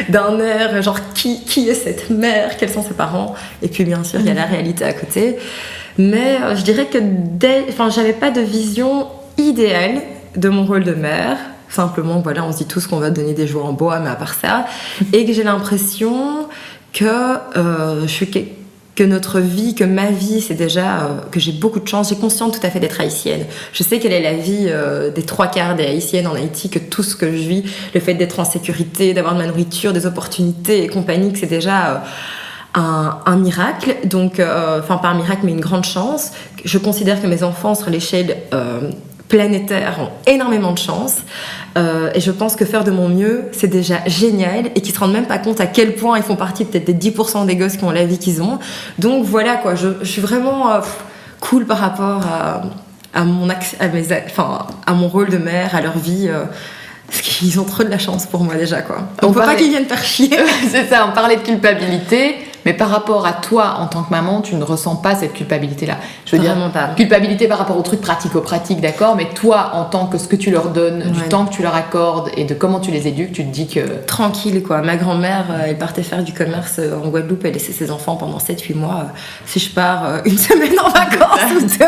d'un air, genre qui est cette mère, quels sont ses parents. Et puis, bien sûr, il y a la réalité à côté. Mais je dirais que j'avais pas de vision idéale de mon rôle de mère. Simplement, on se dit tous qu'on va donner des jouets en bois, mais à part ça. Et que j'ai l'impression que notre vie, que ma vie, c'est déjà que j'ai beaucoup de chance. J'ai conscience tout à fait d'être haïtienne. Je sais quelle est la vie des 3/4 des haïtiennes en Haïti, que tout ce que je vis, le fait d'être en sécurité, d'avoir de la nourriture, des opportunités et compagnie, que c'est déjà un miracle, donc, enfin pas un miracle mais une grande chance. Je considère que mes enfants sur l'échelle planétaire ont énormément de chance, et je pense que faire de mon mieux c'est déjà génial, et qu'ils se rendent même pas compte à quel point ils font partie peut-être des 10% des gosses qui ont la vie qu'ils ont. Donc voilà quoi, je suis vraiment cool par rapport à mon rôle de mère, à leur vie. Parce qu'ils ont trop de la chance pour moi déjà quoi. On peut pas qu'ils viennent faire chier. C'est ça, on parlait de culpabilité, mais par rapport à toi en tant que maman, tu ne ressens pas cette culpabilité-là. Je veux Vraiment dire, pas. culpabilité par rapport aux trucs pratico-pratiques, d'accord, mais toi en tant que ce que tu leur donnes, du temps que tu leur accordes et de comment tu les éduques, tu te dis que... Tranquille quoi. Ma grand-mère, elle partait faire du commerce en Guadeloupe, elle laissait ses enfants pendant 7-8 mois. Si je pars une semaine en vacances ou deux...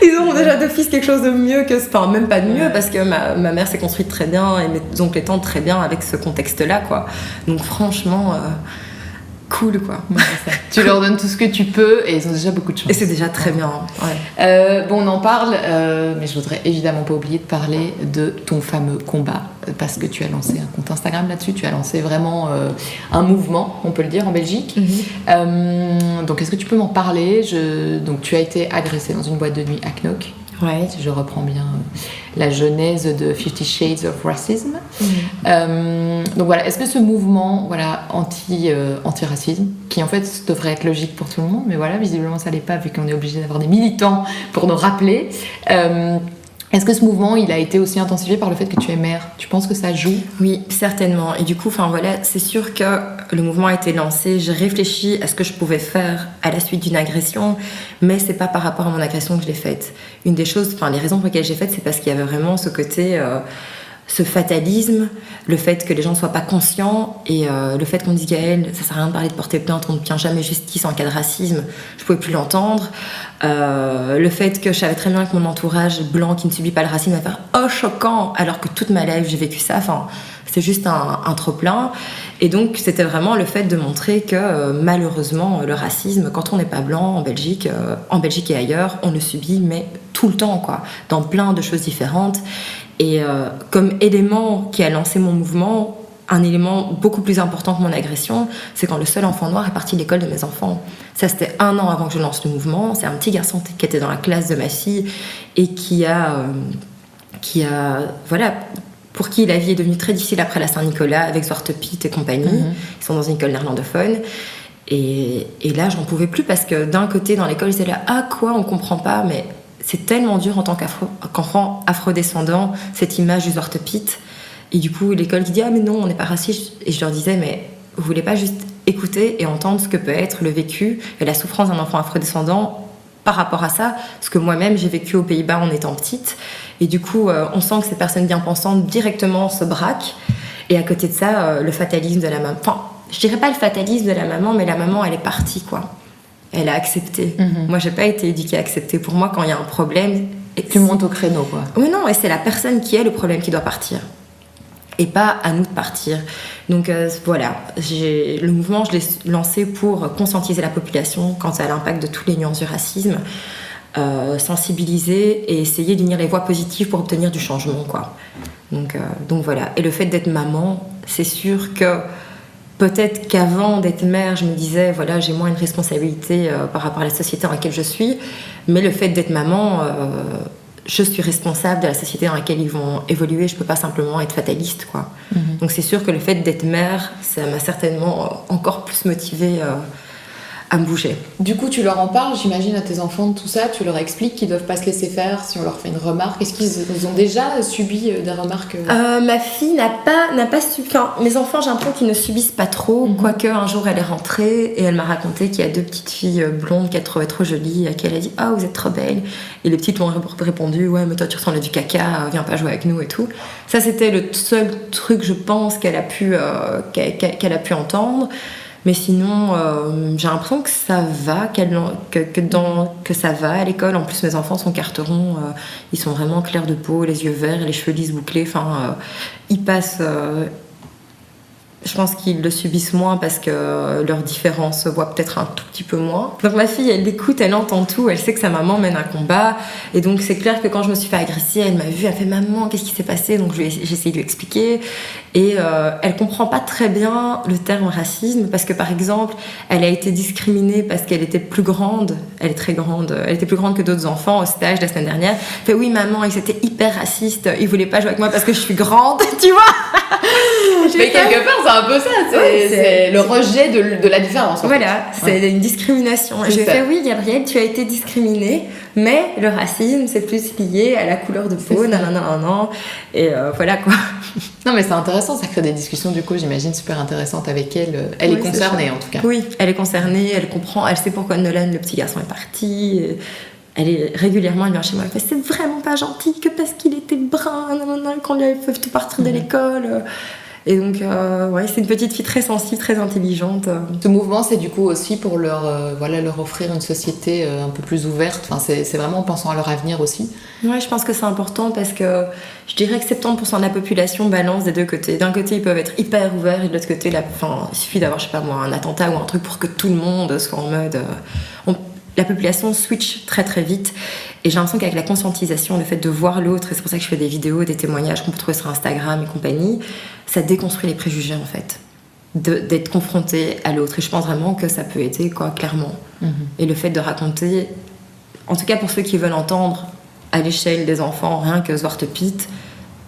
Ils auront déjà d'office quelque chose de mieux que... Enfin, même pas de mieux, parce que ma mère s'est construite très bien, et mes oncles et tantes très bien avec ce contexte-là, quoi. Donc franchement, cool, quoi. Ouais, c'est ça. Tu leur donnes tout ce que tu peux, et ils ont déjà beaucoup de chance. Et c'est déjà très bien, ouais. Bon, on en parle, mais je voudrais évidemment pas oublier de parler de ton fameux combat, parce que tu as lancé un compte Instagram là-dessus, tu as lancé vraiment un mouvement, on peut le dire, en Belgique. Donc, est-ce que tu peux m'en parler? Donc, tu as été agressée dans une boîte de nuit à Knock. Ouais. Si je reprends bien la genèse de 50 Shades of Racism. Donc voilà, est-ce que ce mouvement anti-racisme, qui en fait devrait être logique pour tout le monde, mais voilà, visiblement ça l'est pas vu qu'on est obligé d'avoir des militants pour nous rappeler, est-ce que ce mouvement, il a été aussi intensifié par le fait que tu es mère? Tu penses que ça joue? Oui, certainement. Et du coup, c'est sûr que le mouvement a été lancé. J'ai réfléchi à ce que je pouvais faire à la suite d'une agression, mais c'est pas par rapport à mon agression que je l'ai faite. Une des choses, les raisons pour lesquelles j'ai faite, c'est parce qu'il y avait vraiment ce côté, ce fatalisme, le fait que les gens ne soient pas conscients, et le fait qu'on dise Gaëlle, ça sert à rien de parler de porter plainte, on ne tient jamais justice en cas de racisme. Je pouvais plus l'entendre. Le fait que je savais très bien que mon entourage blanc qui ne subit pas le racisme va faire oh choquant, alors que toute ma life j'ai vécu ça. Enfin, c'est juste un trop plein. Et donc c'était vraiment le fait de montrer que malheureusement le racisme, quand on n'est pas blanc en Belgique et ailleurs, on le subit mais tout le temps quoi, dans plein de choses différentes. Et comme élément qui a lancé mon mouvement, un élément beaucoup plus important que mon agression, c'est quand le seul enfant noir est parti de l'école de mes enfants. Ça, c'était 1 an avant que je lance le mouvement. C'est un petit garçon qui était dans la classe de ma fille et qui a pour qui la vie est devenue très difficile après la Saint-Nicolas, avec Zwarte Piet et compagnie. Ils sont dans une école néerlandophone. Et là, j'en pouvais plus parce que d'un côté, dans l'école, ils étaient là « Ah quoi, on comprend pas ?» Mais c'est tellement dur en tant qu'enfant afrodescendant, cette image du Zwarte Piet. Et du coup, l'école qui dit « Ah mais non, on n'est pas raciste ». Et je leur disais « Mais vous voulez pas juste écouter et entendre ce que peut être le vécu et la souffrance d'un enfant afrodescendant par rapport à ça ?» Ce que moi-même, j'ai vécu aux Pays-Bas en étant petite. Et du coup, on sent que ces personnes bien pensantes directement se braquent. Et à côté de ça, le fatalisme de la maman. Enfin, je dirais pas le fatalisme de la maman, mais la maman, elle est partie, quoi. Elle a accepté. Moi, j'ai pas été éduquée à accepter. Pour moi, quand il y a un problème... Tu montes au créneau, quoi. Oui, non, et c'est la personne qui est le problème qui doit partir. Et pas à nous de partir. Donc voilà, le mouvement, je l'ai lancé pour conscientiser la population quant à l'impact de toutes les nuances du racisme, sensibiliser et essayer d'unir les voies positives pour obtenir du changement, quoi. Donc voilà. Et le fait d'être maman, c'est sûr que peut-être qu'avant d'être mère, je me disais, voilà, j'ai moins une responsabilité par rapport à la société dans laquelle je suis, mais le fait d'être maman... je suis responsable de la société dans laquelle ils vont évoluer, je peux pas simplement être fataliste, quoi. Donc c'est sûr que le fait d'être mère, ça m'a certainement encore plus motivée à me bouger. Du coup, tu leur en parles, j'imagine, à tes enfants de tout ça, tu leur expliques qu'ils doivent pas se laisser faire si on leur fait une remarque. Est-ce qu'ils ont déjà subi des remarques Ma fille n'a pas subi... Enfin, mes enfants, j'ai l'impression qu'ils ne subissent pas trop, quoique un jour elle est rentrée et elle m'a raconté qu'il y a 2 petites filles blondes qu'elle trouvait trop jolies, à qui elle a dit « Ah, vous êtes trop belles !» Et les petites ont répondu « Ouais, mais toi tu ressembles à du caca, viens pas jouer avec nous et tout. » Ça, c'était le seul truc, je pense, qu'elle a pu entendre. Mais sinon, j'ai l'impression que ça va, que ça va à l'école. En plus, mes enfants sont carterons, ils sont vraiment clairs de peau, les yeux verts, les cheveux lisses bouclés. Enfin, ils passent Je pense qu'ils le subissent moins parce que leurs différences se voient peut-être un tout petit peu moins. Donc ma fille, elle l'écoute, elle entend tout, elle sait que sa maman mène un combat. Et donc c'est clair que quand je me suis fait agresser, elle m'a vue, elle fait « Maman, qu'est-ce qui s'est passé ?» Donc j'ai essayé de lui expliquer. Et elle comprend pas très bien le terme racisme parce que par exemple, elle a été discriminée parce qu'elle était plus grande. Elle est très grande. Elle était plus grande que d'autres enfants au stage la semaine dernière. Elle fait « Oui, maman, ils étaient hyper racistes. Ils voulaient pas jouer avec moi parce que je suis grande. » Tu vois. Mais quelque part, c'est un peu ça, c'est le rejet de la différence. Voilà, c'est une discrimination. J'ai fait, oui, Gabrielle, tu as été discriminée, mais le racisme, c'est plus lié à la couleur de peau, nanana. Et voilà quoi. Non, mais c'est intéressant, ça crée des discussions, du coup, j'imagine, super intéressantes avec elle. Elle est concernée, en tout cas. Oui, elle est concernée, elle comprend, elle sait pourquoi Nolan, le petit garçon, est parti. Elle est régulièrement, elle vient chez moi, elle fait c'est vraiment pas gentil que parce qu'il était brun, qu'on lui avait fait tout partir de l'école. Et donc, c'est une petite fille très sensible, très intelligente. Ce mouvement, c'est du coup aussi pour leur offrir une société un peu plus ouverte. Enfin, c'est vraiment en pensant à leur avenir aussi. Ouais, je pense que c'est important parce que je dirais que 70% de la population balance des deux côtés. D'un côté, ils peuvent être hyper ouverts et de l'autre côté, il suffit d'avoir, je sais pas moi, un attentat ou un truc pour que tout le monde soit en mode... La population switch très très vite et j'ai l'impression qu'avec la conscientisation, le fait de voir l'autre, et c'est pour ça que je fais des vidéos, des témoignages qu'on peut trouver sur Instagram et compagnie, ça déconstruit les préjugés en fait, d'être confronté à l'autre. Et je pense vraiment que ça peut aider, quoi, clairement. Et le fait de raconter, en tout cas pour ceux qui veulent entendre à l'échelle des enfants, rien que Zwarte Piet,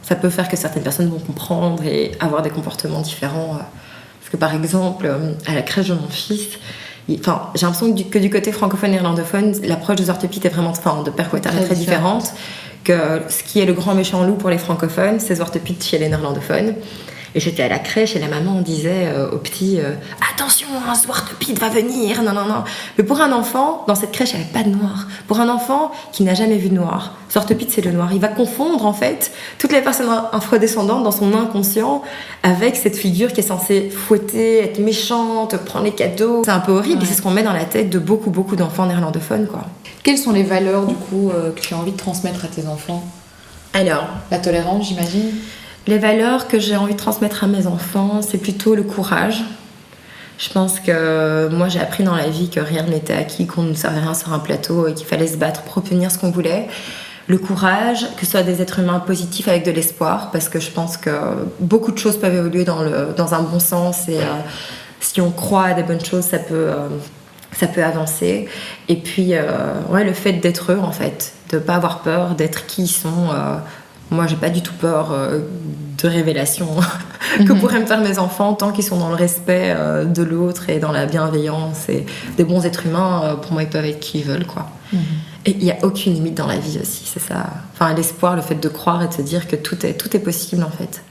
ça peut faire que certaines personnes vont comprendre et avoir des comportements différents. Parce que par exemple, à la crèche de mon fils, j'ai l'impression que du côté francophone et néerlandophone, l'approche de Zwarte Piet est vraiment, de Père Quatard est très différente. Que ce qui est le grand méchant loup pour les francophones, c'est Zwarte Piet chez les néerlandophones. Et j'étais à la crèche et la maman disait au petit attention, un Zwarte Piet va venir, non. Mais pour un enfant, dans cette crèche, il n'y avait pas de noir. Pour un enfant qui n'a jamais vu de noir, Zwarte Piet c'est le noir. Il va confondre en fait toutes les personnes afrodescendantes dans son inconscient avec cette figure qui est censée fouetter, être méchante, prendre les cadeaux. C'est un peu horrible et c'est ce qu'on met dans la tête de beaucoup d'enfants néerlandophones, quoi. Quelles sont les valeurs du coup que tu as envie de transmettre à tes enfants ? Alors, la tolérance, j'imagine. Les valeurs que j'ai envie de transmettre à mes enfants, c'est plutôt le courage. Je pense que moi, j'ai appris dans la vie que rien n'était acquis, qu'on ne servait rien sur un plateau et qu'il fallait se battre pour obtenir ce qu'on voulait. Le courage, que ce soit des êtres humains positifs avec de l'espoir, parce que je pense que beaucoup de choses peuvent évoluer dans un bon sens et si on croit à des bonnes choses, ça peut avancer. Et puis, le fait d'être eux, en fait, de ne pas avoir peur, d'être qui ils sont. Moi, j'ai pas du tout peur de révélations que pourraient me faire mes enfants tant qu'ils sont dans le respect de l'autre et dans la bienveillance et des bons êtres humains. Pour moi, ils peuvent être qui ils veulent, quoi. Et il n'y a aucune limite dans la vie aussi, c'est ça. Enfin, l'espoir, le fait de croire et de se dire que tout est possible, en fait.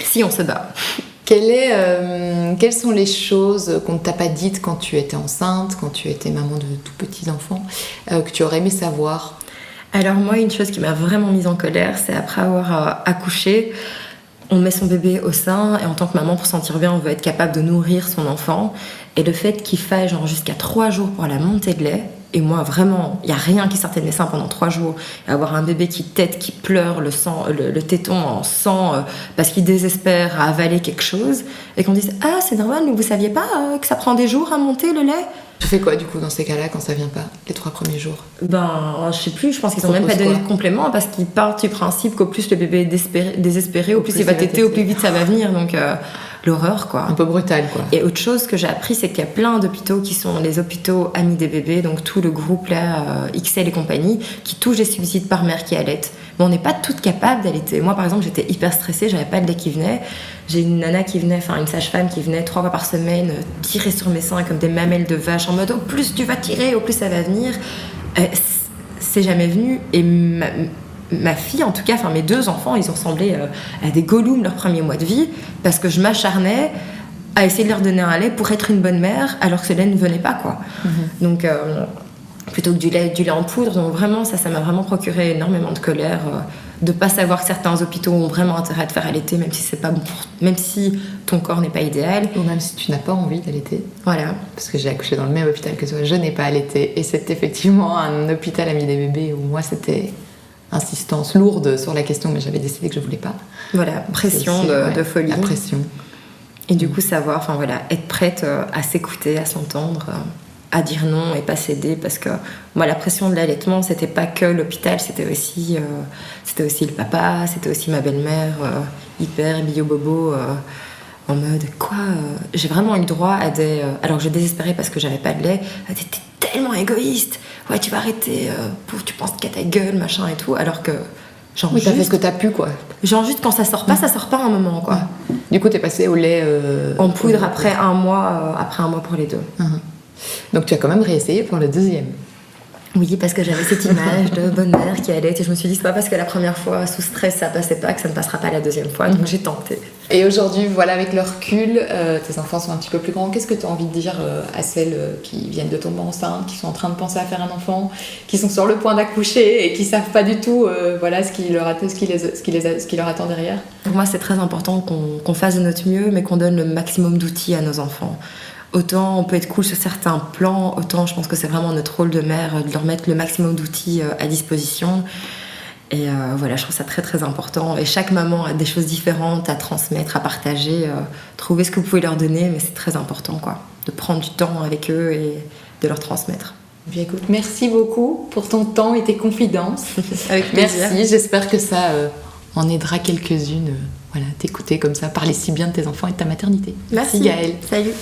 Si on se bat. Quelles sont les choses qu'on ne t'a pas dites quand tu étais enceinte, quand tu étais maman de tout petits enfants, que tu aurais aimé savoir ? Alors moi, une chose qui m'a vraiment mise en colère, c'est après avoir accouché, on met son bébé au sein et en tant que maman, pour se sentir bien, on veut être capable de nourrir son enfant. Et le fait qu'il faille jusqu'à 3 jours pour la montée de lait, et moi vraiment, il n'y a rien qui sortait de mes seins pendant 3 jours, et avoir un bébé qui tète, qui pleure, le téton en sang parce qu'il désespère à avaler quelque chose, et qu'on dise « Ah, c'est normal, mais vous saviez pas que ça prend des jours à monter le lait ?» Tu fais quoi du coup dans ces cas-là quand ça vient pas, les 3 premiers jours ? Je sais plus, je pense qu'ils ont même pas donné de complément parce qu'ils partent du principe qu'au plus le bébé est désespéré, au plus il va téter, au plus vite ça va venir, donc l'horreur, quoi. Un peu brutal, quoi. Et autre chose que j'ai appris, c'est qu'il y a plein d'hôpitaux qui sont les hôpitaux amis des bébés, donc tout le groupe là, XL et compagnie, qui touchent des subsides par mère qui allait. Mais on n'est pas toutes capables d'allaiter. Moi par exemple, j'étais hyper stressée, j'avais pas de lait qui venait. J'ai une nana qui venait, une sage-femme qui venait 3 fois par semaine tirer sur mes seins comme des mamelles de vache en mode au plus tu vas tirer, au plus ça va venir. C'est jamais venu. Et ma fille, en tout cas, mes 2 enfants, ils ont ressemblé à des gollums leur premier mois de vie parce que je m'acharnais à essayer de leur donner un lait pour être une bonne mère alors que ce lait ne venait pas, quoi. Donc plutôt que du lait en poudre. Donc vraiment, ça m'a vraiment procuré énormément de colère de pas savoir que certains hôpitaux ont vraiment intérêt à te faire allaiter, même si c'est pas bon même si ton corps n'est pas idéal. Ou même si tu n'as pas envie d'allaiter. Voilà. Parce que j'ai accouché dans le même hôpital que toi, je n'ai pas allaité. Et c'est effectivement un hôpital ami des bébés où moi c'était insistance lourde sur la question, mais j'avais décidé que je voulais pas. Voilà, pression de folie. La pression. Et du coup, savoir, enfin voilà, être prête à s'écouter, à s'entendre, à dire non et pas céder. Parce que moi, la pression de l'allaitement, c'était pas que l'hôpital, c'était aussi le papa, c'était aussi ma belle-mère, hyper bio-bobo, en mode quoi. J'ai vraiment eu le droit à des. Alors que je désespérais parce que j'avais pas de lait, à des t'es tellement égoïste, ouais, tu vas arrêter, tu penses qu'à ta gueule, machin et tout, alors que. Genre Oui, t'as fait juste, ce que t'as pu, quoi. genre juste quand ça sort pas à un moment, quoi. Du coup, t'es passée au lait... En poudre après un mois pour les deux. Donc tu as quand même réessayé pour le deuxième. Oui, parce que j'avais cette image de bonne mère qui allait, et je me suis dit, c'est pas parce que la première fois, sous stress, ça passait pas, que ça ne passera pas la deuxième fois, donc j'ai tenté. Et aujourd'hui, voilà, avec le recul, tes enfants sont un petit peu plus grands. Qu'est-ce que tu as envie de dire à celles qui viennent de tomber enceinte, qui sont en train de penser à faire un enfant, qui sont sur le point d'accoucher et qui savent pas du tout voilà, ce qui leur attend derrière? Pour moi, c'est très important qu'on fasse de notre mieux, mais qu'on donne le maximum d'outils à nos enfants. Autant on peut être cool sur certains plans, autant je pense que c'est vraiment notre rôle de mère de leur mettre le maximum d'outils à disposition. Et voilà, je trouve ça très très important. Et chaque maman a des choses différentes à transmettre, à partager. Trouvez ce que vous pouvez leur donner, mais c'est très important, quoi, de prendre du temps avec eux et de leur transmettre. Bien, écoute, merci beaucoup pour ton temps et tes confidences. Avec plaisir. Merci, j'espère que ça en aidera quelques-unes. Voilà, t'écouter comme ça, parler si bien de tes enfants et de ta maternité. Merci Gaëlle. Salut.